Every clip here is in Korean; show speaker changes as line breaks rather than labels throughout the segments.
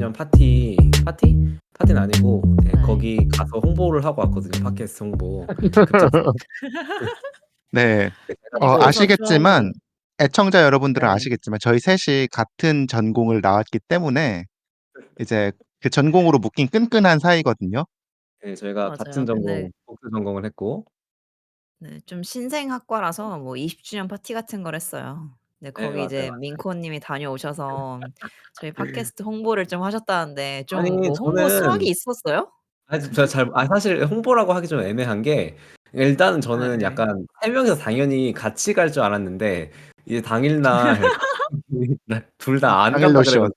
20주년 파티는 아니고 네,
네.
거기 가서 홍보를 하고 왔거든요. 팟캐스트 홍보. 그쪽
네.
해가지고
그래서
아시겠지만
좀
애청자 여러분들은
네.
아시겠지만 저희 셋이 같은 전공을 나왔기 때문에 이제 그 전공으로 묶인 끈끈한 사이거든요.
네, 저희가 같은
맞아요. 근데
전공, 복수 전공을 했고
네, 좀 신생학과라서 뭐 20주년 파티 같은 걸 했어요. 네,
네,
거기
맞아요.
이제 민코 님이 다녀오셔서 저희 팟캐스트 홍보를 좀 하셨다는데
아니,
좀 뭐 홍보 수학이
저는
있었어요?
사실 홍보라고 하기 좀 애매한 게 일단은 저는
네.
약간 3명이서 당연히 같이 갈 줄 알았는데 이제 당일날 둘 다 안
당일
간다
노쇼.
그래가지고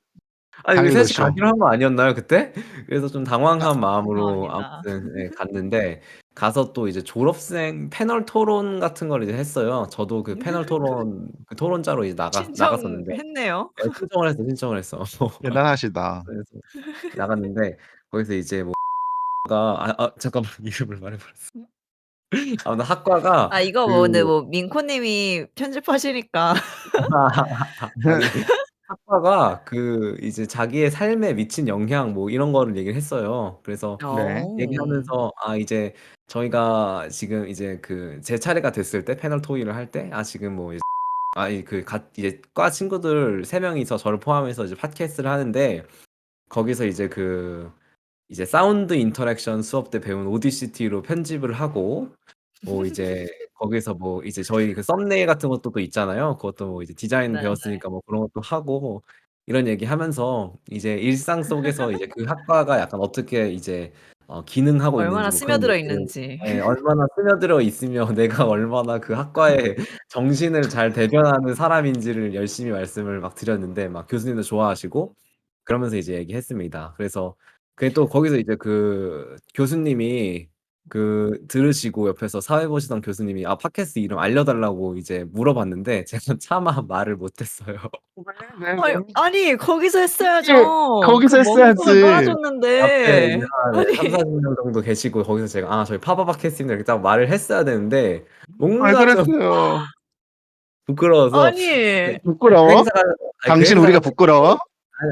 아니 우리
당일
셋이
노쇼.
가기로 한 거 아니었나요 그때? 그래서 좀 당황한 마음으로
죄송합니다.
아무튼 네, 갔는데 가서 또 이제 졸업생 패널 토론 같은 걸 이제 했어요. 저도 그 패널 토론 그 토론자로 이제 나갔었는데
신청했네요.
네, 신청을 했어.
대단하시다.
그래서 나갔는데 거기서 이제 뭐 잠깐만 이름을 말해버렸어. 아무튼 학과가
아 이거 뭐 근데
그
뭐 민코 님이 편집하시니까
아니 학과가 그 이제 자기의 삶에 미친 영향 뭐 이런 거를 얘기를 했어요. 그래서
네.
얘기하면서 이제 저희가 지금 이제 그 제 차례가 됐을 때 패널 토의를 할 때 지금 뭐 이제 이제 과 친구들 3명이서 저를 포함해서 이제 팟캐스트를 하는데 거기서 이제 이제 사운드 인터랙션 수업 때 배운 오디시티로 편집을 하고 뭐 이제 거기서 뭐 이제 저희 그 썸네일 같은 것도 또 있잖아요. 그것도 뭐 이제 디자인
네네.
배웠으니까 뭐 그런 것도 하고 이런 얘기하면서 이제 일상 속에서 이제 그 학과가 약간 어떻게 이제 기능하고 있는지
얼마나
뭐 그런
스며들어
얘기를
있는지.
얼마나 스며들어 있으며 내가 얼마나 그 학과의 정신을 잘 대변하는 사람인지를 열심히 말씀을 막 드렸는데 막 교수님도 좋아하시고 그러면서 이제 얘기했습니다. 그래서 그게 또 거기서 이제 그 교수님이 들으시고 옆에서 사회 보시던 교수님이 팟캐스트 이름 알려달라고 이제 물어봤는데 제가 차마 말을 못했어요.
아니 거기서 했어야죠. 그
거기서
먼 꿈을
했어야지.
앞에 이제
빨아줬는데.
한
아니
30-40명 정도 계시고 거기서 제가 저희 파파 팟캐스트입니다 이렇게 딱 말을 했어야 되는데
왜
뭔가 좀
그랬어요?
부끄러워서
아니
그
부끄러워?
행사가 그
당신
행사가
우리가 부끄러워?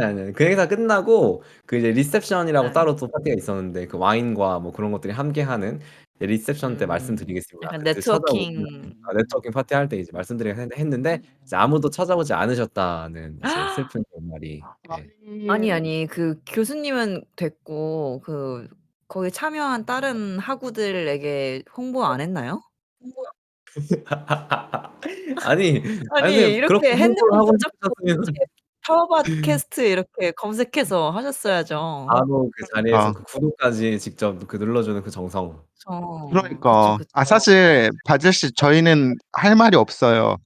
아니. 그 행사 끝나고 그 이제 리셉션이라고
네.
따로 또 파티가 있었는데 그 와인과 뭐 그런 것들이 함께하는 리셉션 때 말씀드리겠습니다.
약간
그때 찾아오면
네트워킹.
네트워킹 파티 할 때 이제 말씀드리긴 했는데 이제 아무도 찾아오지 않으셨다는 이제 슬픈 결말이
아니 그 교수님은 됐고 그 거기 참여한 다른 학우들에게 홍보 안 했나요?
아니
아니
근데 그렇게
이렇게
홍보를
핸드폰
하고
붙잡고
싶으셨으면
파워 팟캐스트 이렇게 검색해서 하셨어야죠.
바로 그 자리에서
그러니까.
그 구독까지 직접 눌러주는 그 정성.
그쵸.
그러니까. 사실 바질 씨 저희는 할 말이 없어요.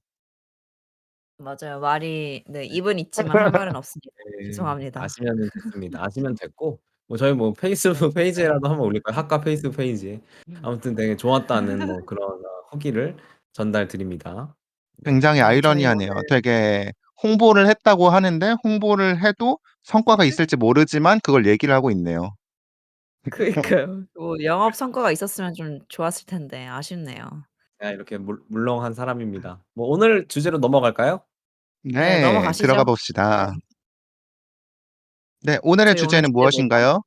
맞아요. 말이 네 입은 있지만 할 말은 없습니다.
네.
죄송합니다.
아시면은 됐습니다. 아시면 됐고 뭐 저희 뭐 페이스북 페이지에라도 한번 올릴까요? 학과 페이스북 페이지에. 아무튼 되게 좋았다는 뭐 그런 후기를 전달드립니다. 네.
굉장히
네 저희
아이러니하네요. 되게 홍보를 했다고 하는데 홍보를 해도 성과가 있을지 모르지만 그걸 얘기를 하고 있네요.
그러니까요. 뭐 영업 성과가 있었으면 좀 좋았을 텐데 아쉽네요.
제가 이렇게 물렁한 사람입니다. 뭐 오늘 주제로 넘어갈까요?
네
네. 들어가
넘어가시죠.
봅시다.
네.
네. 오늘의
저희 오늘
주제는
주제 뭐죠?
무엇인가요?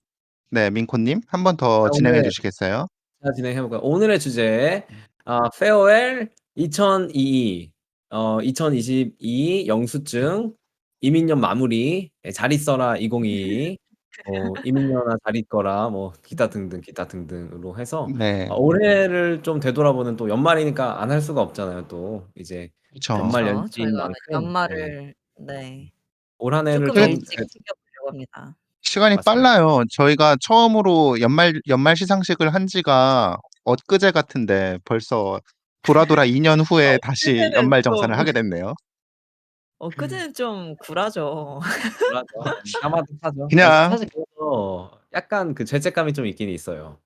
네. 민코 님 한 번 더 진행해
오늘
주시겠어요?
제가 진행해 볼까요? 오늘의 주제 페어웰 2022 2022 영수증 이민년 마무리 잘 있어라 2022 이민년아 잘 있거라 뭐 기타 등등으로 해서
네.
올해를 좀 되돌아보는 또 연말이니까 안 할 수가 없잖아요. 또 이제
그쵸.
연말
그쵸.
연시인
저희가
만큼
연말을 네
올 한 해를
쪼끔
그
좀
일찍 챙겨 보려고 합니다.
시간이
맞습니다.
빨라요. 저희가 처음으로 연말 시상식을 한 지가 엊그제 같은데 벌써 돌아 2년 후에 다시
엊그제는
연말정산을
좀
하게 됐네요.
엊그제는 좀 굴하죠.
굴하죠. 까마득하죠.
그냥
사실 그래서 약간 그 죄책감이 좀 있긴 있어요.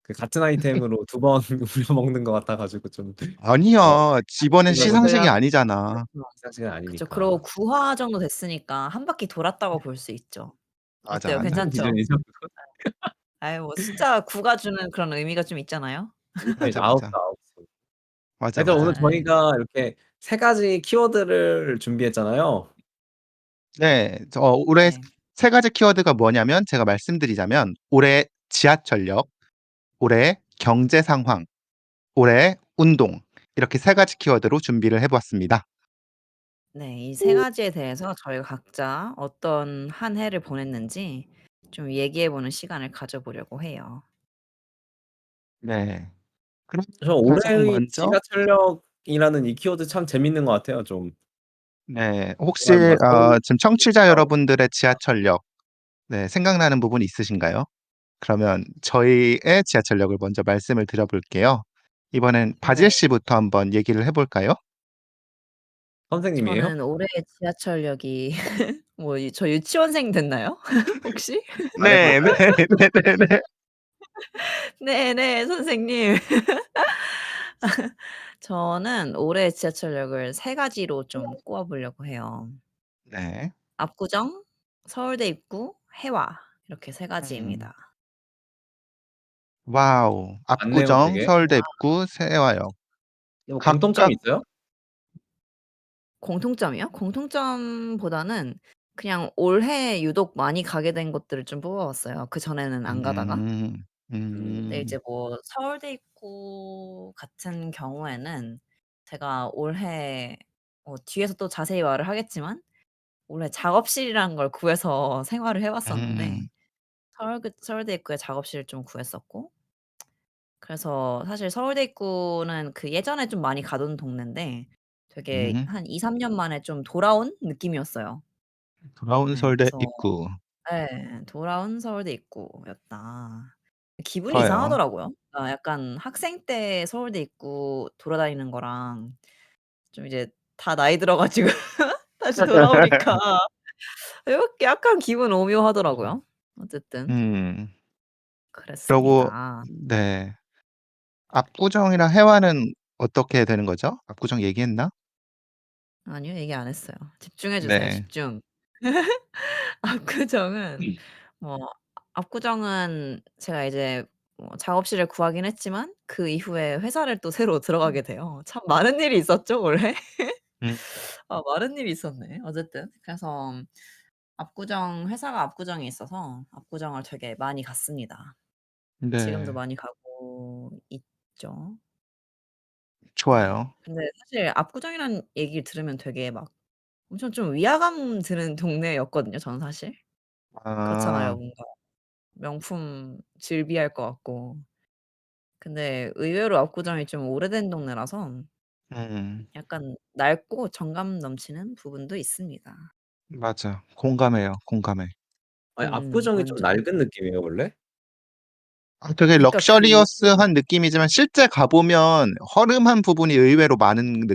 그 같은 아이템으로 2번 우려 먹는 것 같아 가지고 좀 어
아니야. 이번엔
생각을
시상식이
그래도
아니잖아.
시상식은
그쵸. 그러고
아니니까.
9화 정도 됐으니까 한 바퀴 돌았다고 볼 수 있죠.
맞아,
어때요?
맞아.
무슨
괜찮죠?
기준이죠 그건?
아이 뭐 숫자 9가 주는 그런 의미가 좀 있잖아요.
일주일이죠.
맞아,
아홉
맞아.
수, 아홉 수.
맞아,
하여튼 오늘
맞아.
네.
저희가 이렇게 3 가지 키워드를 준비했잖아요.
네. 올해
네.
세 가지 키워드가 뭐냐면 제가 말씀드리자면 올해 지하철역, 올해 경제 상황, 올해 운동 이렇게 세 가지 키워드로 준비를 해 보았습니다.
네. 이 세 가지에 대해서 저희가 각자 어떤 한 해를 보냈는지 좀 얘기해 보는 시간을 가져 보려고 해요.
네. 그럼
저
가장
올해의
먼저
지하철역이라는 이 키워드 참 재밌는 것 같아요 좀.
네. 혹시
약간 막 서울
지금 청취자
역
여러분들의 지하철역 네 생각나는 부분이 있으신가요? 그러면 저희의 지하철역을 먼저 말씀을 드려 볼게요. 이번엔 바질
네.
씨부터 한번 얘기를 해 볼까요?
선생님이에요?
저는 올해 지하철역이 뭐 저 유치원생 됐나요? 혹시?
네. 네. 네네네.
네네 선생님. 저는 올해 지하철역을 세 가지로 좀 꼽아 보려고 해요.
네.
압구정, 서울대 입구, 해와 이렇게 세
음.
가지입니다.
와우.
많네요
압구정,
되게.
서울대 입구, 세화역.
뭐 공통점이
각각
있어요?
공통점이요? 공통점보다는 그냥 올해 유독 많이 가게 된 곳들을 좀 뽑아 봤어요, 그전에는 안 가다가.
음.
근데
음.
이제 뭐 서울대 입구 같은 경우에는 제가 올해 뒤에서 또 자세히 말을 하겠지만 올해 작업실이라는 걸 구해서 생활을 해 봤었는데
음.
서울대 입구에 작업실을 좀 구했었고, 그래서 사실 서울대 입구는 그 예전에 좀 많이 가던 동네인데 되게
음.
한 2-3년 만에 좀 돌아온 느낌이었어요.
돌아온
네.
서울대
그래서
입구.
예. 돌아온 서울대 입구였다. 기분이
좋아요.
이상하더라고요. 약간 학생 때 서울대 입구 돌아다니는 거랑 좀 이제 다 나이 들어 가지고 다시 돌아오니까 약간 기분 오묘하더라고요. 어쨌든
음. 그러고
그랬습니다.
네. 압구정이랑 해화는 어떻게 되는 거죠? 압구정 얘기했나?
아니요. 얘기 안 했어요. 집중해 주세요,
네.
집중. 압구정은 뭐 압구정은 제가 이제 뭐 작업실을 구하긴 했지만 그 이후에 회사를 또 새로 들어가게 돼요. 참 많은 일이 있었죠 올해?
음.
많은 일이 있었네. 어쨌든 그래서 회사가 압구정에 있어서 압구정을 되게 많이 갔습니다. 지금도
네.
많이 가고 있죠. 네.
좋아요.
근데 사실 압구정이라는 얘기를 들으면 되게 막 엄청 좀 위화감 드는 동네였거든요 저는 사실. 그렇잖아요.
아.
뭔가 명품 즐비할 것 같고. 근데 의외로 압구정이 좀 오래된 동네라서
음.
약간 낡고 정감 넘치는 부분도 있습니다.
맞아. 공감해요, 공감해.
아니 압구정이 좀
완전.
낡은 느낌이에요 원래?
되게
그러니까 그
럭셔리어스한 느낌이지만 실제 가 보면 허름한 부분이 의외로 많은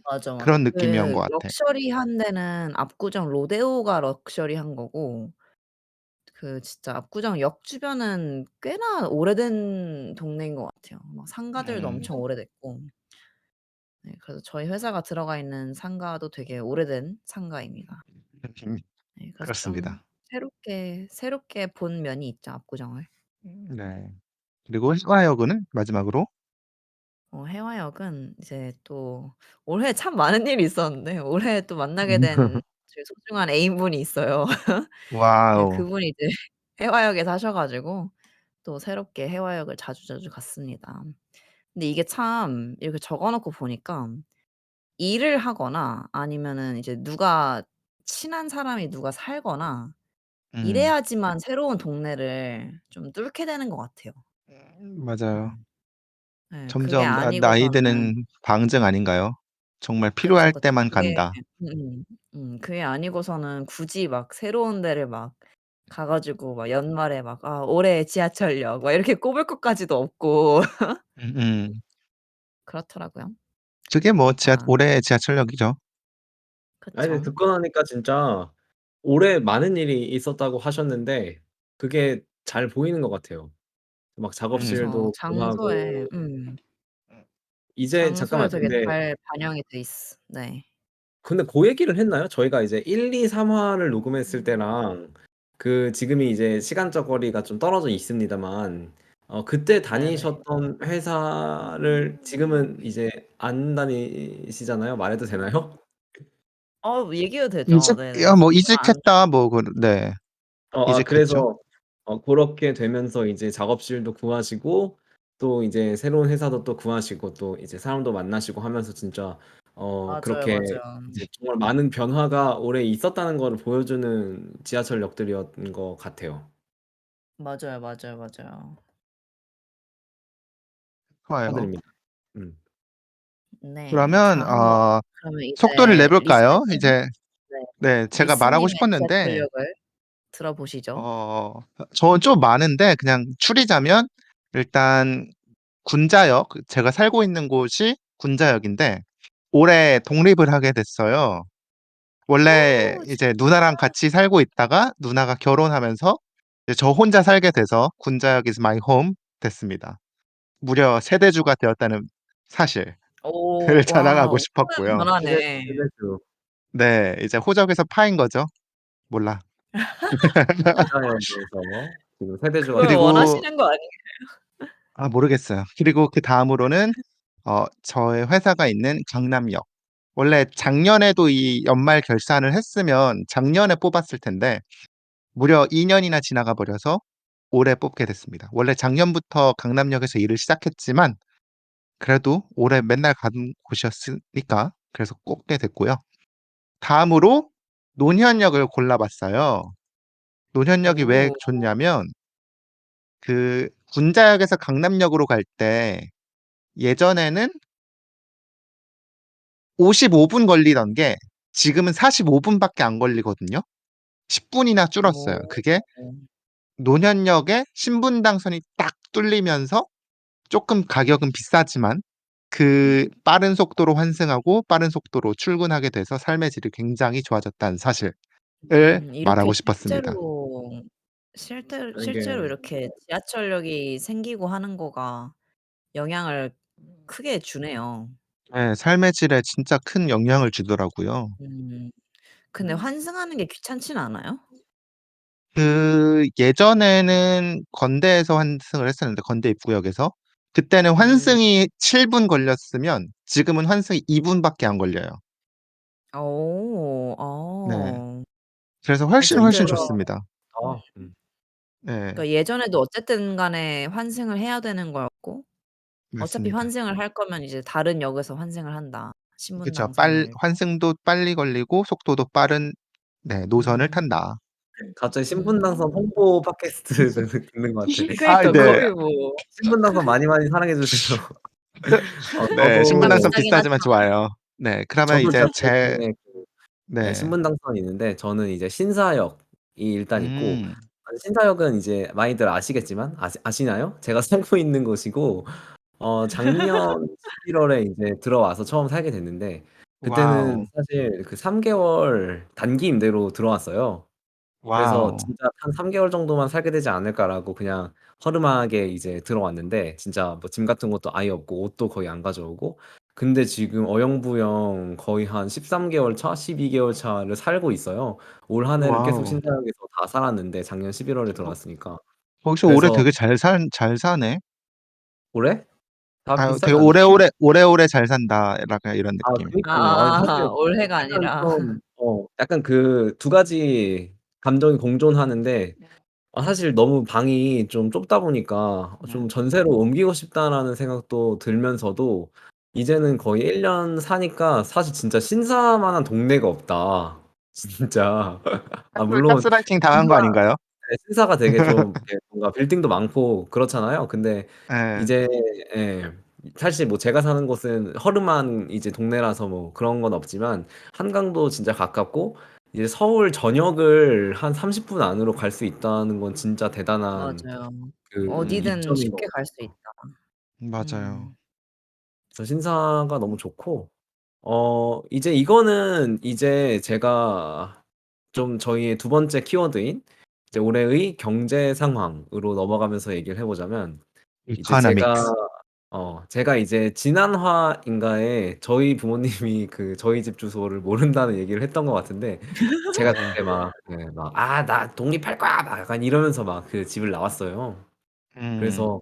맞아, 맞아.
그런 느낌이었던
그
것 같아.
럭셔리한 데는 압구정 로데오가 럭셔리한 거고 그 진짜 압구정 주변은 꽤나 오래된 동네인 것 같아요. 막 상가들도
음.
엄청 오래됐고. 네, 그래서 저희 회사가 들어가 있는 상가도 되게 오래된 상가입니다. 네, 그래서 좀
그렇습니다.
새롭게 본 면이 있죠, 압구정을.
네. 그리고 해화역은 마지막으로
해화역은 이제 또 올해 참 많은 일이 있었는데 올해 또 만나게 된 제 소중한 애인분이 있어요. 네,
와우.
그분이 이제 해화역에 사셔 가지고 또 새롭게 해화역을 자주자주 갔습니다. 근데 이게 참 이렇게 적어 놓고 보니까 일을 하거나 아니면은 이제 친한 사람이 누가 살거나
음.
이래야지만 새로운 동네를 좀 뚫게 되는 것 같아요.
맞아요.
음. 네. 그게
점점 나이
아니고서는.
드는 방증 아닌가요? 정말
그쵸,
필요할
그쵸.
때만 간다.
그게 아니고서는 굳이 막 새로운 데를 막 가 가지고 막 연말에 막 '아 올해의 지하철역.' 막 이렇게 꼽을 것까지도 없고
음음.
그렇더라고요.
그게 뭐
아
올해의 지하철역이죠.
아니 근데
그쵸.
듣고 나니까 진짜 올해 많은 일이 있었다고 하셨는데 그게 잘 보이는 것 같아요. 막
음.
그쵸.
작업실도 변하고 이제
장소에
잠깐만
되게
근데
잘 반영이 네.
고 얘기를 했나요? 저희가 이제 1-2-3 화를 녹음했을 때랑 지금이 이제 시간적 거리가 좀 떨어져 있습니다만 그때
네네.
다니셨던 회사를 지금은 이제 안 다니시잖아요. 말해도 되나요?
얘기해도 되죠. 네네.
뭐
지금 안
이직했다 뭐 네. 이직했죠.
그래서 고렇게 되면서 이제 작업실도 구하시고 또 이제 새로운 회사도 또 구하시고 또 이제 사람도 만나시고 하면서 진짜
맞아요,
그렇게
맞아요.
이제 정말 많은 변화가 올해 있었다는 거를 보여주는 지하철역들이었던 것 같아요.
맞아요, 맞아요, 맞아요.
좋아요.
축하드립니다. 음.
네.
그러면
다음으로 그러면
속도를
이제
내볼까요?
리스님
이제
네.
네, 제가 말하고
리스님의
싶었는데
지하철역을 들어보시죠.
저는 좀 많은데 그냥 추리자면 일단 군자역, 제가 살고 있는 곳이 군자역인데 올해 독립을 하게 됐어요. 원래
오
이제
진짜?
누나랑 같이 살고 있다가 누나가 결혼하면서 이제 저 혼자 살게 돼서 군자역 is my home 됐습니다. 무려 세대주가 되었다는 사실을
오
자랑하고
와우. 큰
싶었고요.
변화네.
세대수
네, 이제 호적에서 파인 거죠. 몰라.
군자역에서 지금 세대주가
그걸
되셨다.
그리고
원하시는 거 아니에요?
모르겠어요. 그리고 그다음으로는 저의 회사가 있는 강남역. 원래 작년에도 이 연말 결산을 했으면 작년에 뽑았을 텐데 무려 2 년이나 지나가 버려서 올해 뽑게 됐습니다. 원래 작년부터 강남역에서 일을 시작했지만 그래도 올해 맨날 가는 곳이었으니까 그래서 뽑게 됐고요. 다음으로 논현역을 골라 봤어요. 논현역이 왜
오.
좋냐면 그 군자역에서 강남역으로 갈 때 예전에는 55분 걸리던 게 지금은 45 분밖에 안 걸리거든요. 10 분이나 줄었어요.
오.
그게 논현역에 신분당선이 딱 뚫리면서 쪼끔 가격은 비싸지만 그 빠른 속도로 환승하고 빠른 속도로 출근하게 돼서 삶의 질이 굉장히 좋아졌다는 사실을
이렇게
말하고 싶었습니다.
실제로
이게
이렇게 지하철역이 생기고 하는 거가 영향을 크게 주네요.
예. 삶의 질에 진짜 큰 영향을 주더라고요.
음. 근데 환승하는 게 귀찮지는 않아요?
예전에는 건대에서 환승을 했었는데 건대 입구역에서 그때는
음.
환승이 7분 걸렸으면 지금은 환승이 2 분밖에 안 걸려요.
오.
네.
어.
그래서 훨씬, 훨씬
진짜로
좋습니다.
아
네.
그러니까 예전에도 어쨌든 간에 환승을 해야 되는 거였고 어차피
맞습니다.
환승을 할 거면 이제 다른 역에서 환승을 한다.
그쵸. 빨
신분당선을
환승도 빨리 걸리고 속도도 빠른 네 노선을
음.
탄다.
갑자기 신분당선
음.
홍보 팟캐스트 듣는 것 같아.
그러니까
네.
거의 뭐
신분당선 많이 많이 사랑해 주세요.
네.
약간
저도
신분당선
비싸긴
비싸지만
하지만
좋아요. 네. 그러면
저도
이제
대학교 때
네.
신분당선이 있는데 저는 이제 신사역이 일단 있고
음.
신사역은 이제 많이들 아시겠지만 아시나요? 제가 살고 있는 곳이고 작년 11월에 이제 들어와서 처음 살게 됐는데 그때는
와우.
사실 그 3 개월 단기 임대로 들어왔어요. 그래서
와우.
진짜 '한 3 개월 정도만 살게 되지 않을까.'라고 그냥 허름하게 이제 들어왔는데 진짜 뭐 짐 같은 것도 아예 없고 옷도 거의 안 가져오고 근데 지금 어영부영 거의 한 13 개월 차, 12 개월 차를 살고 있어요. 올 한 해를 계속
와우.
신사역에서 다 살았는데 작년 11월에
거
들어왔으니까.
거기서 올해
그래서
되게 잘 사네.
올해? 다
되게
비싸지 않나요?
오래오래 잘 산다 약간 이런 느낌.
그니깐요. 사실
올해가
약간
아니라.
좀 약간 그 두 가지 감정이 공존하는데 사실 너무 방이 좀 좁다 보니까 좀 '전세로 옮기고 싶다.'라는 생각도 들면서도 이제는 거의 1년 사니까 사실 진짜 신사만한 동네가 없다. 진짜. 물론
가스라이팅 당한
신사
거 아닌가요?
신사가 되게 좀 이렇게 뭔가 빌딩도 많고 그렇잖아요. 근데
예.
이제 예 사실 뭐 제가 사는 곳은 허름한 이제 동네라서 뭐 그런 건 없지만 한강도 진짜 가깝고 이제 서울 전역을 한 30분 안으로 갈 수 있다는 건 진짜 대단한
맞아요. 어디든
이점인
쉽게
것
갈 수
같아요.
있다.
맞아요.
음.
그래서 신사가 너무 좋고 이제 이거는 이제 제가 좀 저희의 두 번째 키워드인 이제 올해의 경제 상황으로 넘어가면서 얘기를 해 보자면 이제
economics.
제가 이제 지난 화인가에 저희 부모님이 그 저희 집 주소를 모른다는 얘기를 했던 것 같은데 제가
네.
그때 막 "아 나 독립할 거야." 막 약간 이러면서 막 그 집을 나왔어요.
음.
그래서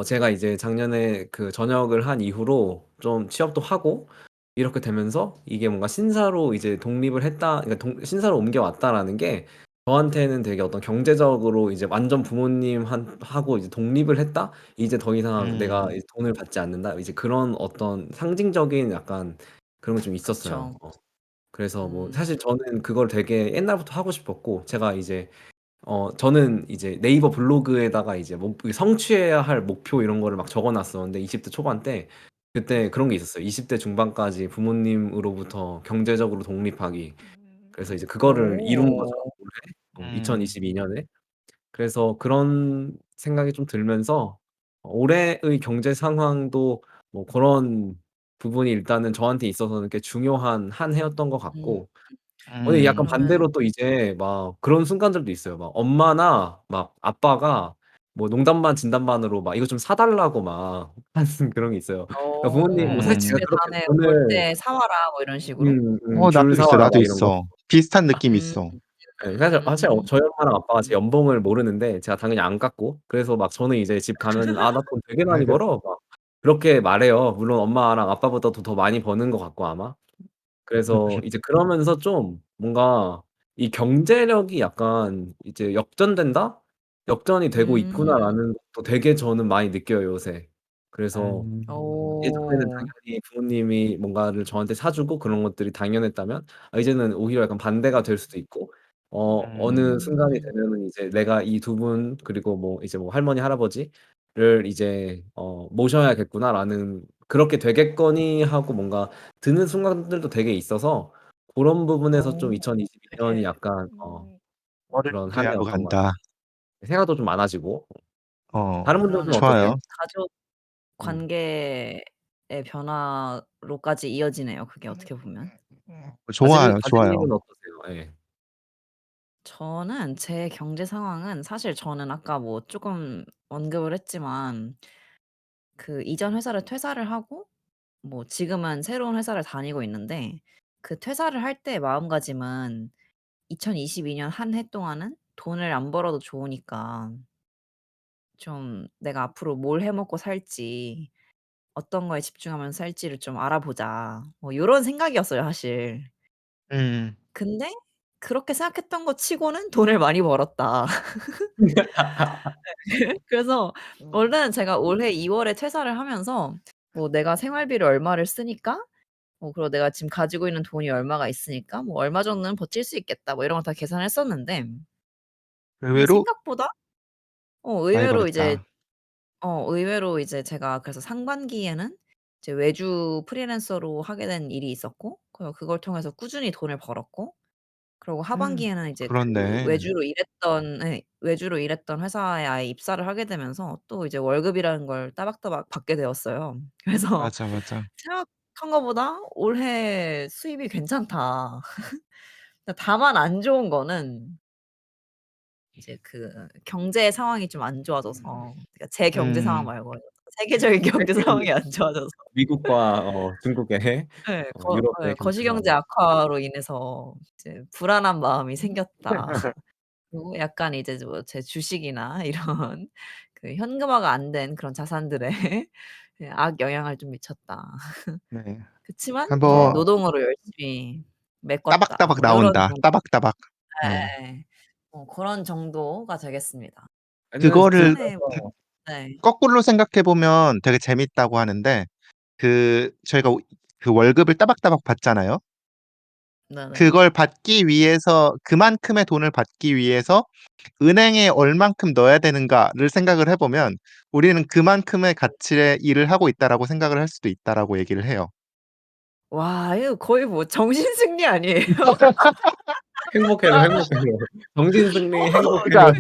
제가 이제 작년에 그 전역을 한 이후로 좀 취업도 하고 이렇게 되면서 이게 뭔가 신사로 이제 독립을 했다 그러니까 신사로 옮겨왔다라는 게 저한테는 되게 어떤 경제적으로 이제 완전 부모님 한 하고 이제 독립을 했다? 이제 더 이상 내가 이제 돈을 받지 않는다. 이제 그런 어떤 상징적인 약간 그런 게 좀 있었어요.
그쵸.
그래서 뭐
음.
사실 저는 그걸 되게 옛날부터 하고 싶었고 제가 이제 저는 이제 네이버 블로그에다가 이제 그 성취해야 할 목표 이런 거를 막 적어 놨었는데 20대 초반 때 그때 그런 게 있었어요. 20대 중반까지 부모님으로부터 경제적으로 독립하기. 그래서 이제 그거를 이룬 거죠
오.
올해 2022 년에. 그래서 그런 생각이 좀 들면서 올해의 경제 상황도 뭐 그런 부분이 일단은 저한테 있어서는 꽤 중요한 한 해였던 것
음.
같고 근데 약간
그러면
반대로 또 이제 막 그런 순간들도 있어요. 막 엄마나 막 아빠가 뭐 농담 반 진담 반으로 막 이거 좀 사 달라고 막 하는 그런 게 있어요. 그러니까 부모님 뭐 사실 제가
"집에
그렇게
다음에 올
돈을
때 사 와라." 뭐 이런 식으로?
줄
나도
사
있어,
와라
나도
막 이런 거.
있어. 비슷한 느낌이
음.
있어.
예 사실
음.
저희 엄마랑 아빠가 제 연봉을 모르는데 제가 당연히 안 깎고 그래서 막 저는 이제 집 가면은 "아 나 돈 되게 많이 벌어." 막 그렇게 말해요. 물론 엄마랑 아빠보다도 더 많이 버는 것 같고 아마. 그래서 이제 그러면서 좀 뭔가 이 경제력이 약간 이제 '역전된다? 역전이 되고
음.
있구나.'라는 것도 되게 저는 많이 느껴요 요새. 그래서 예전에는
오.
당연히 부모님이 뭔가를 저한테 사 주고 그런 것들이 당연했다면 이제는 오히려 약간 반대가 될 수도 있고 어느 순간이
음.
되면은 이제 '내가 이 두 분 그리고 뭐 이제 뭐 할머니, 할아버지를 이제 모셔야겠구나.'라는 '그렇게 되겠거니.' 하고 뭔가 드는 순간들도 되게 있어서 고런 부분에서 좀 2022 년이
되게
약간
어른이
그런 한
돼야로
해였던 것 같아요.
간다.
생각도 좀 많아지고. 다른 분들은
그러면
어떠세요?
좋아요.
가족
음.
관계의 변화로까지 이어지네요 그게 어떻게 보면.
좋아요, 좋아요.
바질님은 어떠세요? 예.
저는 제 경제 상황은 사실 저는 아까 뭐 쪼금 언급을 했지만 그 이전 회사를 퇴사를 하고 뭐 지금은 새로운 회사를 다니고 있는데 그 퇴사를 할 때의 마음가짐은 2022년 한 해 동안은 돈을 안 벌어도 좋으니까 좀 '내가 앞으로 뭘 해 먹고 살지, 어떤 거에 집중하면서 살지를 좀 알아보자.' 뭐 요런 생각이었어요 사실.
음.
근데 그렇게 생각했던 거 치고는 돈을 많이 벌었다. 그래서 원래는 제가 올해 2 월에 퇴사를 하면서 뭐 '내가 생활비를 얼마를 쓰니까 그리고 내가 지금 가지고 있는 돈이 얼마가 있으니까 뭐 얼마 정도는 버틸 수 있겠다.' 뭐 이런 거 다 계산했었는데 근데
의외로
생각보다
많이
의외로 이제
벌었다.
의외로 이제 제가 그래서 상반기에는 이제 외주 프리랜서로 하게 된 일이 있었고 그리고 그걸 통해서 꾸준히 돈을 벌었고 그리고 하반기에는 이제 그
그렇네.
외주로 일했던 회사에 아예 입사를 하게 되면서 또 이제 월급이라는 걸 따박따박 받게 되었어요. 그래서
맞아, 맞아.
생각한 거보다 '올해 수입이 괜찮다.' 다만 안 좋은 거는 이제 그 경제 상황이 좀 안 좋아져서 그러니까 제 경제 상황
음.
말고요. 세계적인 경제
세계적인
상황이 안 좋아져서
미국과 중국의
예.
유럽의 경제
거시경제
상황.
악화로 인해서 이제 '불안한 마음이 생겼다.' 그리고 약간 이제 뭐 제 주식이나 이런 그 현금화가 안 된 그런 자산들에 예 '악영향을 좀 미쳤다.'
네.
그치만 이제
한번
'노동으로 열심히 메꿨다.'
따박따박
뭐 요런
나온다.
정도.
따박따박. 네.
예예. 고런 정도가 되겠습니다.
아니면
그거를
최근에 뭐 네.
거꾸로 생각해 보면 되게 재밌다고 하는데 저희가 그 월급을 따박따박 받잖아요.
네네.
그걸 받기 위해서 그만큼의 돈을 받기 위해서 은행에 얼만큼 넣어야 되는가를 생각을 해 보면 우리는 '그만큼의 가치의 일을 하고 있다.'라고 생각을 할 수도 있다라고 얘기를 해요.
와 이거 거의 뭐 정신승리 아니에요?
행복해져, 행복해져. 정신승리 행복해져.
그러니까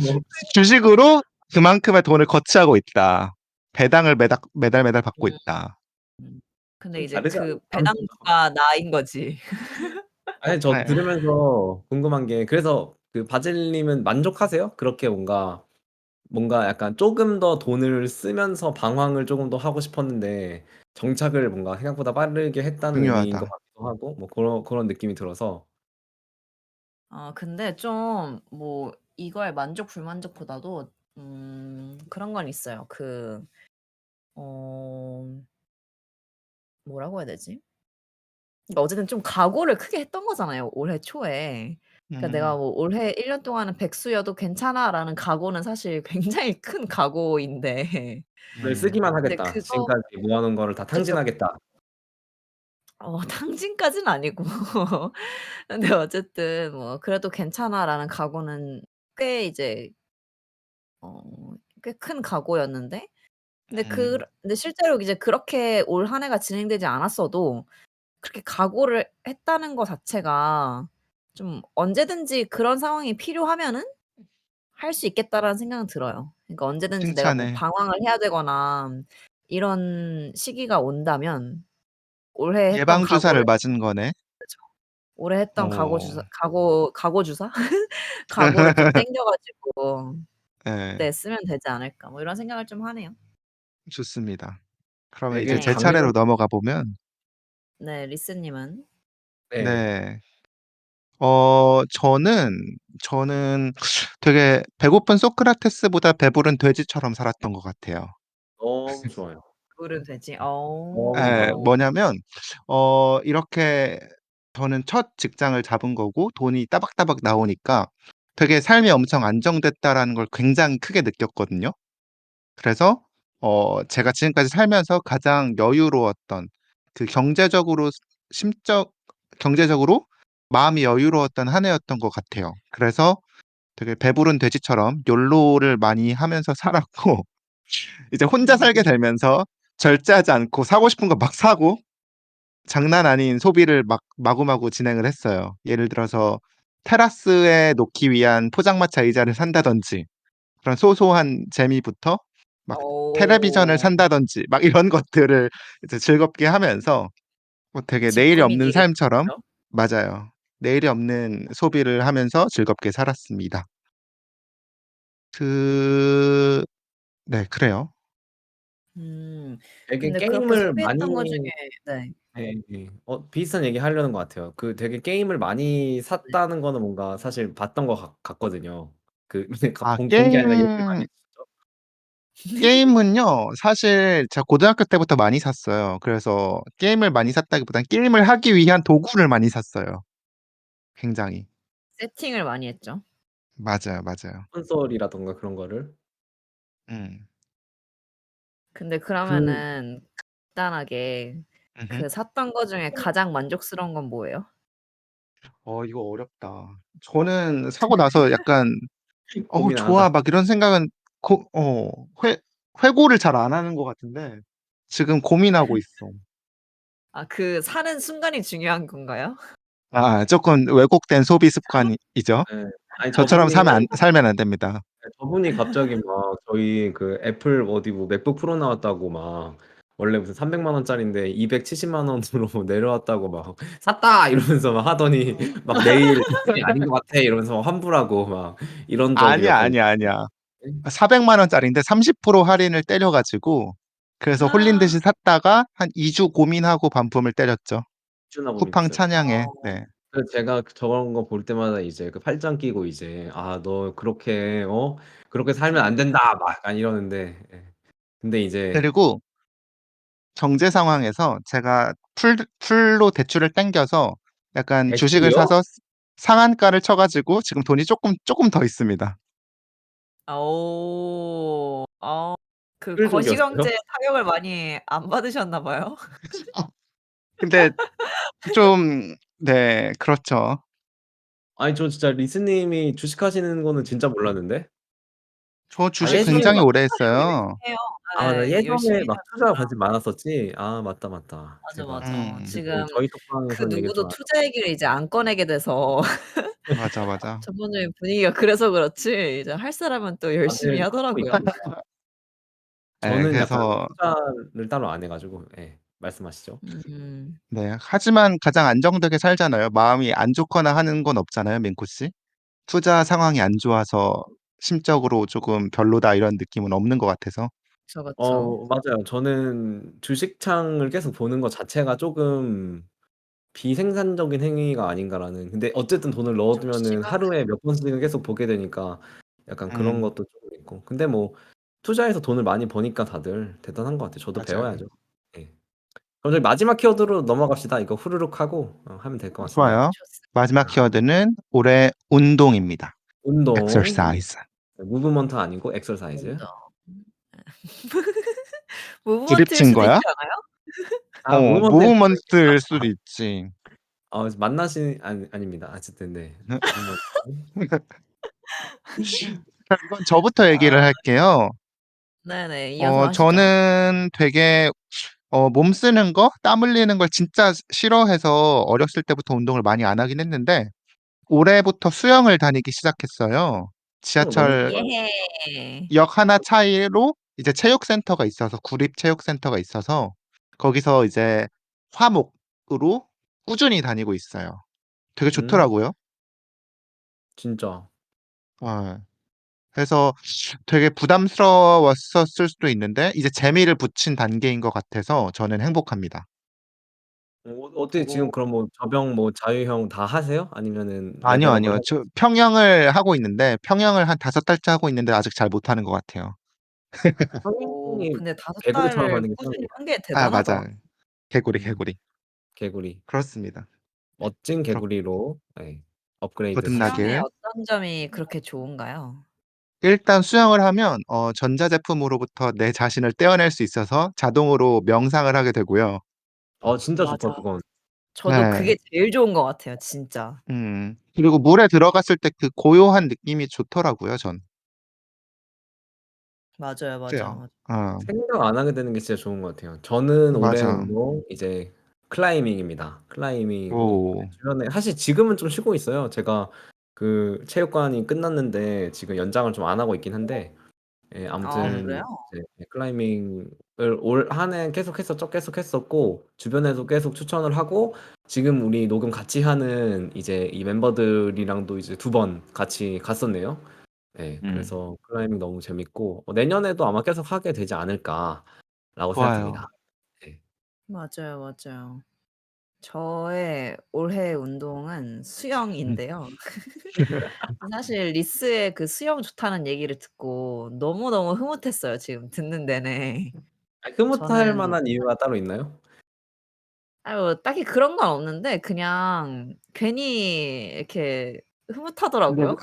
주식으로 그만큼의 돈을 거치하고 있다. 배당을 매달 받고
음.
있다.
음. 근데
좀
이제
다르지
그
않을까?
배당주가 나인 거지.
아니 저
네.
들으면서 궁금한 게 그래서 그 바질님은 만족하세요? 그렇게 뭔가 약간 쪼금 더 돈을 쓰면서 방황을 쪼금 더 하고 싶었는데 정착을 뭔가 생각보다 빠르게 했다는 의미인 것
중요하다.
같기도 하고 뭐 그런 느낌이 들어서
근데 좀 뭐 이거에 만족 불만족보다도 그런 건 있어요. 어 뭐라고 해야 되지? 그러니까 어쨌든 좀 각오를 크게 했던 거잖아요, 올해 초에. 그러니까 내가
음.
뭐 '올해 1년 동안은 백수여도 괜찮아.'라는 각오는 사실 굉장히 큰 각오인데
늘 쓰기만
근데
하겠다.
그거
지금까지 모아 놓은 거를 다
그죠.
탕진하겠다.
탕진까지는 아니고 근데 어쨌든 뭐 '그래도 괜찮아.'라는 각오는 꽤 이제 꽤 큰 각오였는데
음.
근데 실제로 이제 그렇게 올 한 해가 진행되지 않았어도 그렇게 각오를 했다는 거 자체가 좀 '언제든지 그런 상황이 필요하면은 할 수 있겠다.'라는 생각은 들어요. 그러니까 언제든지 내가 뭐
칭찬해.
방황을 해야 되거나 이런 시기가 온다면 올해 했던
예방 주사를
각오를
맞은 거네.
그죠. 올해 했던
어.
각오 주사? 각오를 좀 땡겨 가지고
예.
그때 쓰면 되지 않을까 뭐 이런 생각을 좀 하네요.
좋습니다. 그러면 이제
되게
제
네.
차례로
강렬
넘어가 보면
네. 리스 님은?
네.
네. 저는 되게 배고픈 소크라테스보다 배부른 돼지처럼 살았던 것 같아요.
너무 좋아요.
꿀은 돼지.
너무
예.
좋아요.
뭐냐면 이렇게 저는 첫 직장을 잡은 거고 돈이 따박따박 나오니까 되게 '삶이 엄청 안정됐다.'라는 걸 굉장히 크게 느꼈거든요. 그래서 제가 지금까지 살면서 가장 여유로웠던 그 심적 경제적으로 마음이 여유로웠던 한 해였던 것 같아요. 그래서 되게 배부른 돼지처럼 욜로를 많이 하면서 살았고 이제 혼자 살게
음.
되면서 절제하지 않고 사고 싶은 거 막 사고 장난 아닌 소비를 막 마구마구 진행을 했어요. 예를 들어서 테라스에 놓기 위한 포장마차 의자를 산다든지 그런 소소한 재미부터 막 텔레비전을
어.
산다든지 막 이런 것들을 이제 즐겁게 하면서 뭐 되게 내일이 없는
집꾸미기겠죠.
삶처럼 맞아요. 내일이 없는 소비를 하면서 즐겁게 살았습니다. 그 네 그래요.
음.
되게
근데 그렇게
게임을
소비했던 것 중에
많이
네.
예. 비슷한 얘기 하려는 것 같아요. 그 되게 게임을 많이
네.
샀다는 거는 뭔가 사실 봤던 것 같거든요. 그
아
본 게 아니라 얘기를 많이
게임
했었죠.
게임은요. 사실 제가 고등학교 때부터 많이 샀어요. 그래서 게임을 많이 샀다기보단 게임을 하기 위한 도구를 많이 샀어요 굉장히.
세팅을 많이 했죠.
맞아요, 맞아요.
콘솔이라든가 그런 거를.
음.
근데
그
그러면은 간단하게
음음.
그 샀던 것 중에 가장 만족스러운 건 뭐예요?
이거 어렵다. 저는 사고 나서 약간 '어 좋아.'
고민하다.
막 이런 생각은 고 어 회 회고를 잘 안 하는 것 같은데 지금 고민하고 있어.
그 사는 순간이 중요한 건가요?
쪼끔 왜곡된 소비 습관이죠.
예. 아니
저처럼 살면 안 됩니다.
저분이 갑자기 막 저희 그 애플 어디 뭐 맥북 프로 나왔다고 막 원래 무슨 300만 원짜린데 270만 원으로 내려왔다고 막 "샀다!" 이러면서 막 하더니 막 내일 "아닌 것 같아." 이러면서 막 환불하고 막 이런 적이 몇
아니야,
번
아니야, 아니야.
있었는데
400만 원짜리인데 30% 할인을 때려 가지고 그래서 홀린 듯이 샀다가 한 2주 고민하고 반품을 때렸죠.
주나
쿠팡
고민했어요.
찬양에. 네.
그래서 제가 저런 거 볼 때마다 이제 그 팔짱 끼고 이제 "아 너 그렇게 그렇게 살면 안 된다." 막 약간 이러는데 근데 이제
그리고 정제 상황에서 제가 풀로 대출을 땡겨서 약간 주식을
대출이요?
사서 상한가를 쳐 가지고 지금 돈이 쪼끔 더 있습니다.
오. 그
풀
거시경제에
쪽이었어요?
타격을 많이 안 받으셨나 봐요.
그쵸. 근데 좀 네 그렇죠.
아니 저 진짜 리스님이 주식하시는 거는 진짜 몰랐는데.
저
아
주식
예전에
굉장히
막
오래
투자를
했어요.
열심히 해요.
나
네. 열심히
예전에 막 투자에
하셨구나.
관심 많았었지. 아 맞다, 맞다.
맞아,
제가
맞아.
음.
지금
저희
그
톡방에서 얘기를 좀
누구도
안
투자 얘기를 이제 안 꺼내게 돼서
맞아, 맞아.
전반적인 분위기가 그래서 그렇지 이제 할 사람은 또 열심히
다들 하고
하더라고요.
있거든요.
예
저는 약간
그래서
투자를 따로 안 해 가지고 말씀하시죠.
음.
네 하지만 가장 안정되게 살잖아요. 마음이 안 좋거나 하는 건 없잖아요, 민코 씨? 투자 상황이 안 좋아서 심적으로 조금 별로다 이런 느낌은 없는 것 같아서.
그쵸, 그쵸.
맞아요. 저는 주식창을 계속 보는 것 자체가 쪼금 '비생산적인 행위가 아닌가.'라는 근데 어쨌든 돈을 넣어
저
두면은
심각해요.
하루에 몇 번씩은 계속 보게 되니까 약간 그런
음
것도 쪼금 있고. 근데 뭐 투자해서 돈을 많이 버니까 다들 대단한 것 같아요. 저도
맞아요.
배워야죠. 예. 그럼 저희 마지막 키워드로 넘어갑시다. 이거 후루룩 하고 하면 될 것 같습니다.
좋아요.
좋습니다.
마지막
네.
키워드는 올해 운동입니다.
운동.
exercise.
무브먼트 아니고 엑서사이즈.
운동. 무브먼트일
드립친
수도 있지
거야?
않아요?
무브먼트일 수도
무브먼트일 수도
있겠다.
있지.
만나신 아닙니다. 어쨌든 네. 무브먼트.
자, 이건 저부터 얘기를
아
할게요.
네네. 이어서 하시죠.
저는 되게 몸 쓰는 거, 땀 흘리는 걸 진짜 싫어해서 어렸을 때부터 운동을 많이 안 하긴 했는데 올해부터 수영을 다니기 시작했어요.
너무
지하철
좋아요.
예.
역 하나 차이로 이제 체육센터가 있어서 구립체육센터가 있어서 거기서 이제 화목으로 꾸준히 다니고 있어요. 되게
음.
좋더라고요.
진짜.
예. 그래서 되게 부담스러웠었을 수도 있는데 이제 재미를 붙인 단계인 것 같아서 저는 행복합니다.
어떻게 지금 그럼 뭐 접영 뭐 자유형 다 하세요? 아니면은
아니요,
레벨업을
아니요.
하고
저 평영을 하고 있는데 평영을 한 5달째 하고 있는데 아직 잘 못하는 것 같아요.
평행이
근데 5
개구리처럼
달을
하는 게 편한
꾸준히
것
한 게
아
대단하다.
맞아요. 개구리,
음.
개구리.
개구리.
그렇습니다.
멋진
그렇
개구리로 네. 업그레이드
수영의
거듭나길.
어떤 점이 그렇게 좋은가요?
일단 수영을 하면 전자제품으로부터 내 자신을 떼어낼 수 있어서 자동으로 명상을 하게 되고요.
진짜 좋다
맞아.
그건.
저도
네.
그게 제일 좋은 것 같아요 진짜.
그리고 물에 들어갔을 때 그 고요한 느낌이 좋더라고요 전.
맞아요, 맞아,
어때요?
맞아.
생각 안 하게 되는 게 진짜 좋은 것 같아요. 저는 올해
맞아.
운동 이제 클라이밍입니다. 클라이밍
오.
주변에 사실 지금은 좀 쉬고 있어요. 제가 그 체육관이 끝났는데 지금 연장을 좀 안 하고 있긴 한데 예
아 그래요?
아무튼 이제 클라이밍을 올 한 해 계속했었고 주변에서 계속 추천을 하고 지금 우리 녹음 같이 하는 이제 이 멤버들이랑도 이제 2번 같이 갔었네요. 네.
음.
그래서 클라이밍 너무 재밌고 내년에도 아마 계속 하게 되지 않을까라고
좋아요.
생각됩니다. 네.
맞아요, 맞아요. 저의 올해 운동은
음.
수영인데요. 사실 리스의 그 수영 좋다는 얘기를 듣고 너무너무 흐뭇했어요 지금 듣는 내내.
흐뭇할
저는
만한 이유가 따로 있나요?
뭐 딱히 그런 건 없는데 그냥 괜히 이렇게
내가
흐뭇하더라고요.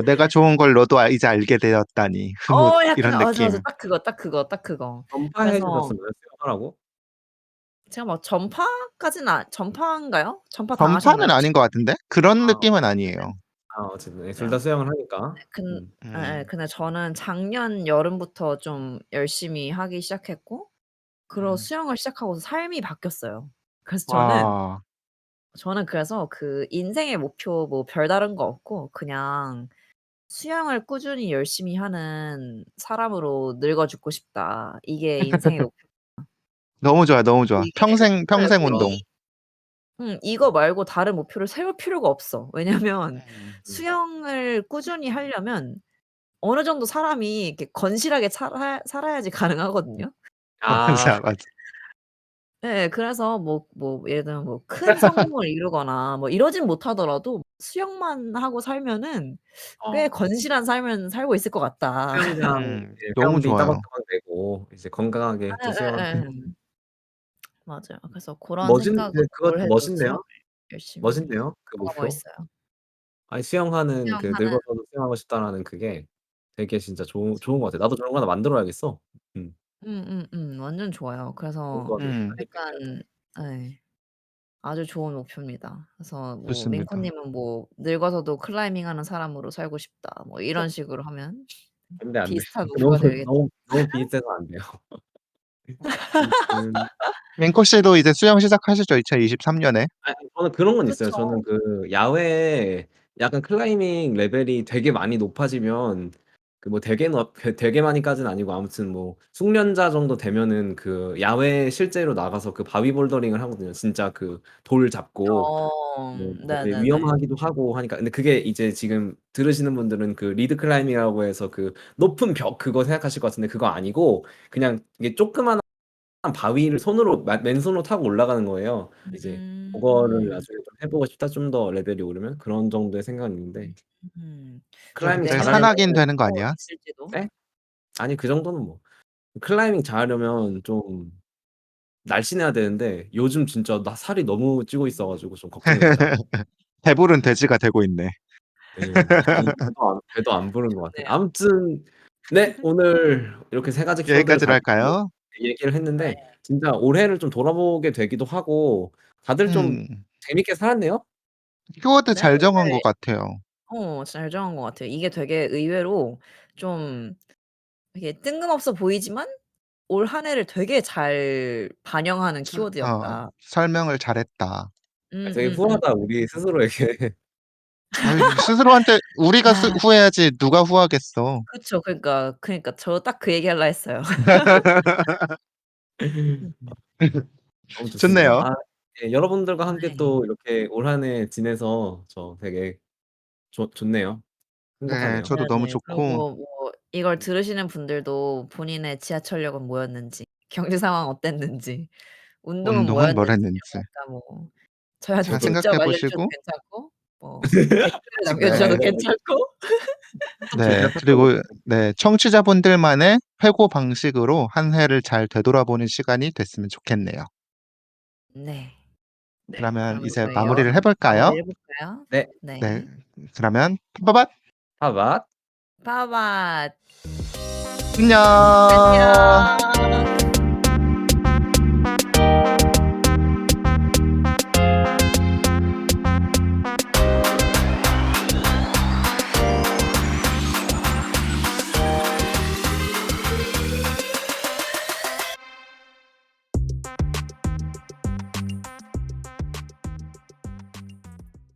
내가 좋은 걸 너도 이제 알게 되었다니. 흐뭇
약간
이런
맞아, 맞아.
느낌.
딱 그거, 딱 그거, 딱 그거.
전파해
그래서
주셨었나요? 수영하라고?
제가 막 전파까지는 전파인가요? 전파 당하셨나요
전파는
혹시?
아닌 것 같은데? 그런
아
느낌은 아니에요.
어쨌든 예 둘 다
그래요?
수영을 하니까.
네
음.
근데 저는 작년 여름부터 좀 열심히 하기 시작했고 그리고
음.
수영을 시작하고서 삶이 바뀌었어요. 그래서
와.
저는 그래서 그 인생의 목표 뭐 별다른 거 없고 그냥 '수영을 꾸준히 열심히 하는 사람으로 늙어 죽고 싶다.' 이게 인생의 목표.
너무 좋아, 너무 좋아.
이게
평생
네
평생
뭐
운동.
이거 말고 다른 목표를 세울 필요가 없어. 왜냐면
음.
수영을 꾸준히 하려면 어느 정도 사람이 이렇게 건실하게 살아야지 가능하거든요.
아.
맞아, 맞아.
예. 그래서 뭐 예를 들면 뭐 큰 성공을 이루거나 뭐 이러진 못하더라도 수영만 하고 살면은 꽤
어.
건실한 삶을 살고 있을 것 같다.
수영장 예
너무
회원비
좋아요.
따박따박 내고 이제 건강하게 또 수영을
예예예. 맞아요. 그래서 고런
네
생각으로
그거
올해도 수영을
멋있네요.
열심히
멋있네요, 그
하고
목표.
있어요.
아니 수영하는 그
수영하는
'늙어서도 수영하고 싶다.'라는 그게 되게 진짜 좋은 것 같아요. 나도 저런 거 하나 만들어야겠어. 음.
완전 좋아요.
좋은
그래서
거 같아요.
음.
약간 예. 아주 좋은 목표입니다. 그래서 뭐
좋습니다.
링컨 님은 뭐 "늙어서도 클라이밍하는 사람으로 살고 싶다." 뭐 이런 식으로 하면
안 돼, 안 돼.
비슷한
너무
목표가 되겠죠.
너무 비슷해서 안 돼요. 아무튼
맹코 씨도 이제 수영 시작하시죠, 2023 년에.
저는 그런 건 있어요.
그쵸.
저는 그 야외에 약간 클라이밍 레벨이 되게 많이 높아지면 그 뭐 되게 많이까지는 아니고 아무튼 뭐 숙련자 정도 되면은 그 야외에 실제로 나가서 그 바위 볼더링을 하거든요. 진짜 그 돌 잡고 뭐 되게
네네네.
위험하기도 하고 하니까. 근데 그게 이제 지금 들으시는 분들은 그 리드 클라이밍이라고 해서 그 높은 벽 그거 생각하실 것 같은데 그거 아니고 그냥 이게 조그마한 바위를 손으로 맨손으로 타고 올라가는 거예요. 이제 그거를
음.
나중에 좀 해 보고 싶다. 좀 더 레벨이 오르면 그런 정도의 생각은 있는데
음.
좀
클라이밍
내
내년에는
잘하려면
산악인 되는 거
또
아니야?
있을지도.
예? 아니 그 정도는 뭐 클라이밍 잘하려면 좀 날씬해야 되는데 요즘 진짜 나 살이 너무 찌고 있어 가지고 좀 걱정입니다.
배부른 돼지가 되고 있네.
네. 배도 안 부른 것 같아요.
좋네요.
아무튼 네 오늘 이렇게 3 가지 키워드를
여기까지로
가지고
할까요?
얘기를 했는데
네.
진짜 올해를 좀 돌아보게 되기도 하고 다들 좀
음.
재밌게 살았네요.
키워드
네
잘 정한
네.
것 같아요.
잘 정한 것 같아요. 이게 되게 의외로 좀 이게 뜬금없어 보이지만 올 한 해를 되게 잘 반영하는 키워드였다.
설명을 잘했다.
되게 후하다
음음음음.
우리 스스로에게.
아유 스스로한테 우리가
아
후회하지 누가 후하겠어.
그쵸. 그러니까 저 딱 그 얘기하려 했어요. 음.
너무 좋습니다.
좋네요.
아 예 여러분들과 함께
네.
또 이렇게 올 한 해 지내서 저 되게 좋네요.
네.
행복하네요.
저도 너무
네네.
좋고
그리고 뭐 이걸 들으시는 분들도 본인의 지하철역은 뭐였는지, 경제 상황 어땠는지, 운동은
운동은 뭘
뭐였는지
했는지
약간 뭐 저희한테
잘
저도
직접
생각해
알려주셔도
보시고
괜찮고 뭐 댓글을 남겨주셔도
네.
괜찮고
즐겨
네.
탔던
그리고 네 청취자분들만의 회고 방식으로 한 해를 잘 되돌아보는 시간이 됐으면 좋겠네요.
네.
네.
그러면
그러면
이제
저희
마무리를 해 볼까요?
마무리해 볼까요?
네.
네.
네.
그러면 빠바바
하바
빠바바.
안녕.
안녕.